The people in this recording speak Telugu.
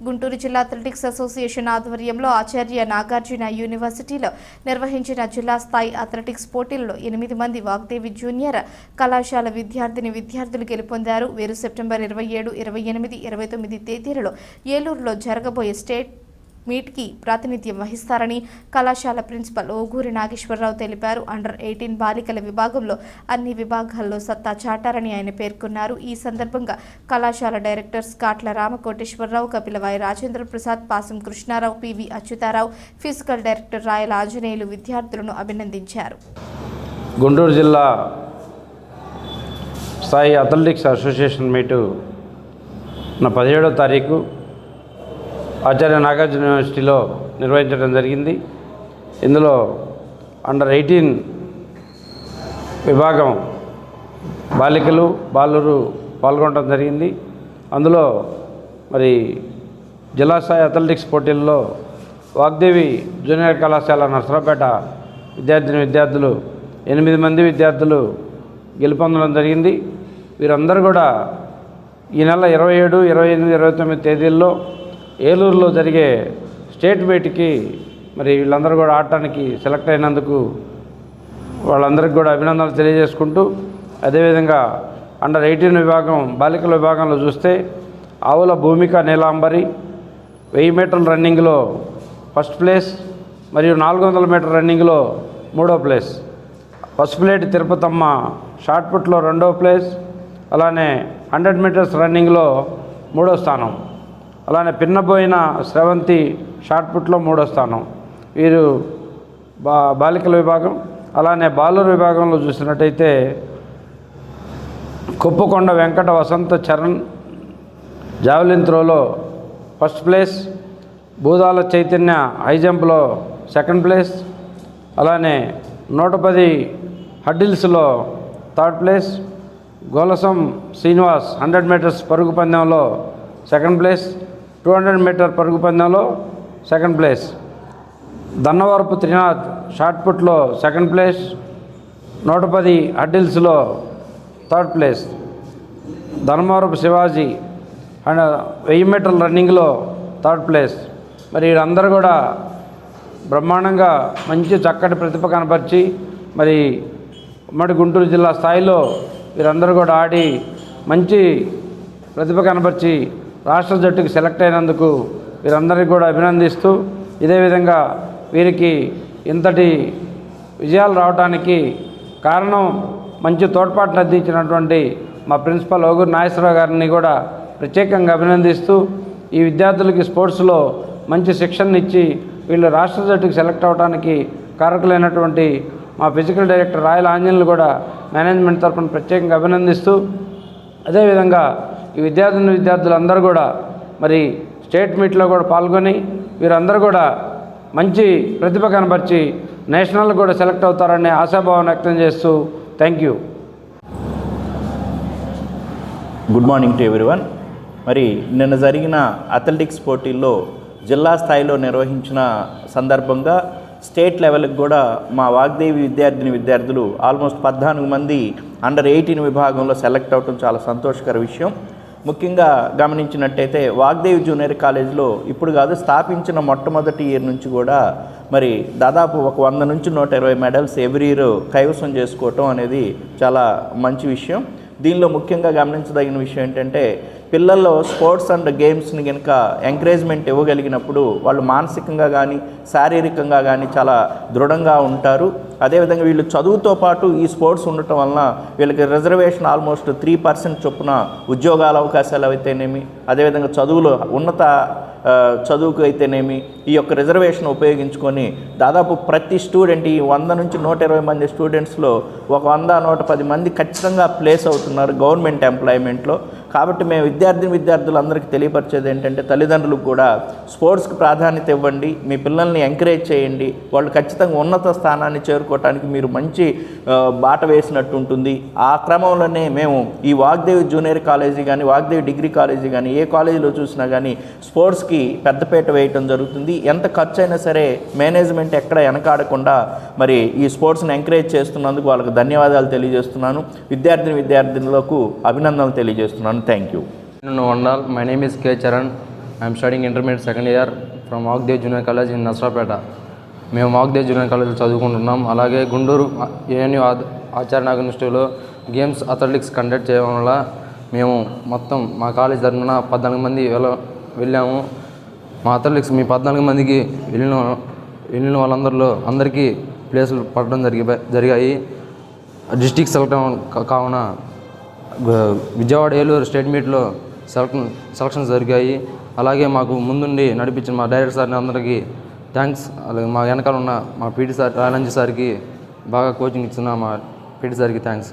గుంటూరు జిల్లా అథ్లెటిక్స్ అసోసియేషన్ ఆధ్వర్యంలో ఆచార్య నాగార్జున యూనివర్సిటీలో నిర్వహించిన జిల్లా స్థాయి అథ్లెటిక్స్ పోటీలలో 8 మంది వాగ్దేవి జూనియర్ కళాశాల విద్యార్థులు గెలుపొందారు. వీరు సెప్టెంబర్ 27, 28, 29 తేదీలలో ఏలూరులో జరగబోయే స్టేట్ మీట్ కి ప్రాతినిధ్యం వహిస్తారని కళాశాల ప్రిన్సిపల్ ఓగూరి నాగేశ్వరరావు తెలిపారు. అండర్ 18 బాలికల విభాగంలో అన్ని విభాగాల్లో సత్తా చాటారని ఆయన పేర్కొన్నారు. ఈ సందర్భంగా కళాశాల directors Katla Ramakoteswararao, Kapilavayi Rajendra Prasad, Pasam Krishnarao, PV Achyutarao, physical director Rayala Anjaneyulu విద్యార్థులను అభినందించారు. గుంటూరు జిల్లా స్థాయి అథ్లెటిక్స్ అసోసియేషన్ మీటు 17వ తారీఖు ఆచార్య నాగార్జున యూనివర్సిటీలో నిర్వహించడం జరిగింది. ఇందులో అండర్ 18 విభాగం బాలికలు బాలురు పాల్గొనడం జరిగింది. అందులో మరి జిల్లా స్థాయి అథ్లెటిక్స్ పోటీల్లో వాగ్దేవి జూనియర్ కళాశాల నర్సరావుపేట విద్యార్థులు 8 మంది విద్యార్థులు గెలుపొందడం జరిగింది. వీరందరూ కూడా ఈ నెల 27, 28, 29 తేదీల్లో ఏలూరులో జరిగే స్టేట్ మీట్కి మరి వీళ్ళందరూ కూడా ఆడటానికి సెలెక్ట్ అయినందుకు వాళ్ళందరికీ కూడా అభినందనలు తెలియజేసుకుంటూ, అదేవిధంగా అండర్ 18 విభాగం బాలికల విభాగంలో చూస్తే ఆవుల భూమిక నీలాంబరి 1000 మీటర్ల రన్నింగ్లో ఫస్ట్ ప్లేస్ మరియు 400 మీటర్ రన్నింగ్లో 3వ ప్లేస్, పసుపులేటి తిరుపతమ్మ షార్ట్ పుట్లో 2వ ప్లేస్, అలానే 100 మీటర్స్ రన్నింగ్లో 3వ స్థానం, అలానే పిన్నబోయిన శ్రవంతి షార్ట్ పుట్లో 3వ స్థానం. వీరు బాలికల విభాగం. అలానే బాలుర విభాగంలో చూసినట్టయితే కుప్పకొండ వెంకట వసంత చరణ్ జావెలిన్ త్రోలో first place, Bhudala Chaitanya high జంప్లో 2nd ప్లేస్, అలానే 110 హడ్డిల్స్లో 3rd place, Golasam Srinivas 100 meters పరుగు పందెంలో 2nd ప్లేస్, 200 మీటర్ పరుగు పందెంలో 2nd place, Dannavarapu Trinath shot పుట్లో 2nd ప్లేస్, 110 హడ్డిల్స్లో 3rd ప్లేస్, ధర్మవరపు శివాజీ 1000 మీటర్ల రన్నింగ్లో 3rd ప్లేస్. మరి వీరందరూ కూడా బ్రహ్మాండంగా మంచి చక్కటి ప్రతిభ కనపరిచి మరి ఉమ్మడి గుంటూరు జిల్లా స్థాయిలో వీరందరూ కూడా ఆడి మంచి ప్రతిభ కనపరిచి రాష్ట్ర జట్టుకు సెలెక్ట్ అయినందుకు వీరందరికీ కూడా అభినందిస్తూ, ఇదే విధంగా వీరికి ఇంతటి విజయాలు రావడానికి కారణం మంచి తోడ్పాటును అందించినటువంటి మా ప్రిన్సిపల్ ఓగూరి నాగేశ్వరరావు గారిని కూడా ప్రత్యేకంగా అభినందిస్తూ, ఈ విద్యార్థులకి స్పోర్ట్స్లో మంచి శిక్షణ ఇచ్చి వీళ్ళు రాష్ట్ర జట్టుకు సెలెక్ట్ అవడానికి కారకులైనటువంటి మా ఫిజికల్ డైరెక్టర్ రాయల ఆంజనేయులు కూడా మేనేజ్మెంట్ తరఫున ప్రత్యేకంగా అభినందిస్తూ, అదేవిధంగా ఈ విద్యార్థులందరూ కూడా మరి స్టేట్ మీట్లో కూడా పాల్గొని వీరందరూ కూడా మంచి ప్రతిభ కనబర్చి నేషనల్ కూడా సెలెక్ట్ అవుతారనే ఆశాభావం వ్యక్తం చేస్తూ thank you. Good morning to everyone. మరి నిన్న జరిగిన అథ్లెటిక్స్ పోటీల్లో జిల్లా స్థాయిలో నిర్వహించిన సందర్భంగా స్టేట్ లెవెల్కి కూడా మా వాగ్దేవి విద్యార్థులు ఆల్మోస్ట్ 14 మంది అండర్ 18 విభాగంలో సెలెక్ట్ అవడం చాలా సంతోషకర విషయం. ముఖ్యంగా గమనించినట్టయితే వాగ్దేవి జూనియర్ కాలేజీలో ఇప్పుడు కాదు, స్థాపించిన మొట్టమొదటి ఇయర్ నుంచి కూడా మరి దాదాపు 100 నుంచి 120 మెడల్స్ ఎవ్రీ ఇయర్ కైవసం చేసుకోవటం అనేది చాలా మంచి విషయం. దీనిలో ముఖ్యంగా గమనించదగిన విషయం ఏంటంటే పిల్లల్లో స్పోర్ట్స్ అండ్ గేమ్స్ని కనుక ఎంకరేజ్మెంట్ ఇవ్వగలిగినప్పుడు వాళ్ళు మానసికంగా కానీ శారీరకంగా కానీ చాలా దృఢంగా ఉంటారు. అదేవిధంగా వీళ్ళు చదువుతో పాటు ఈ స్పోర్ట్స్ ఉండటం వలన వీళ్ళకి రిజర్వేషన్ ఆల్మోస్ట్ 3% చొప్పున ఉద్యోగాల అవకాశాలు అయితేనేమి, అదేవిధంగా చదువులో ఉన్నత చదువుకు అయితేనేమి ఈ యొక్క రిజర్వేషన్ ఉపయోగించుకొని దాదాపు ప్రతి స్టూడెంట్ ఈ 100 నుంచి 120 మంది స్టూడెంట్స్లో 100-110 మంది ఖచ్చితంగా ప్లేస్ అవుతున్నారు గవర్నమెంట్ ఎంప్లాయ్మెంట్లో. కాబట్టి మేము విద్యార్థులందరికీ తెలియపరిచేది ఏంటంటే తల్లిదండ్రులకు కూడా స్పోర్ట్స్కి ప్రాధాన్యత ఇవ్వండి, మీ పిల్లల్ని ఎంకరేజ్ చేయండి, వాళ్ళు ఖచ్చితంగా ఉన్నత స్థానాన్ని చేరుకోవడానికి మీరు మంచి బాట వేసినట్టు ఉంటుంది. ఆ క్రమంలోనే మేము ఈ వాగ్దేవి జూనియర్ కాలేజీ కానీ వాగ్దేవి డిగ్రీ కాలేజీ కానీ ఏ కాలేజీలో చూసినా కానీ స్పోర్ట్స్కి పెద్దపీట వేయటం జరుగుతుంది. ఎంత ఖర్చు అయినా సరే మేనేజ్మెంట్ ఎక్కడ వెనకాడకుండా మరి ఈ స్పోర్ట్స్ని ఎంకరేజ్ చేస్తున్నందుకు వాళ్ళకి ధన్యవాదాలు తెలియజేస్తున్నాను. విద్యార్థులకు అభినందనలు తెలియజేస్తున్నాను. Thank you. Nandal. My name is K. Charan. I'm studying intermediate second year from Vagdev junior college in Nasarapeta. మేము వాగ్దేవ్ జూనియర్ కాలేజ్లో చదువుకుంటున్నాం. అలాగే గుంటూరు ఏఎన్యు ఆచార్య నాగర్ యూనివర్సిటీలో గేమ్స్ అథ్లెటిక్స్ కండక్ట్ చేయడం వల్ల మేము మొత్తం మా కాలేజ్ తరఫున 14 మంది వెళ్ళాము. మా అథ్లెటిక్స్ 14 మందికి వెళ్ళిన వాళ్ళందరిలో అందరికీ ప్లేసులు పడడం జరిగాయి. డిస్టిక్ సెలెక్ట్ కావున విజయవాడ ఏలూరు స్టేట్ మీట్లో సెలక్షన్స్ జరిగాయి. అలాగే మాకు ముందుండి నడిపించిన మా డైరెక్టర్ సార్ని అందరికీ థ్యాంక్స్. అలాగే మా వెనకాల ఉన్న మా పీటీ సార్ రాయలంజీ సార్కి బాగా కోచింగ్ ఇచ్చిన మా పీటీ సార్కి థ్యాంక్స్.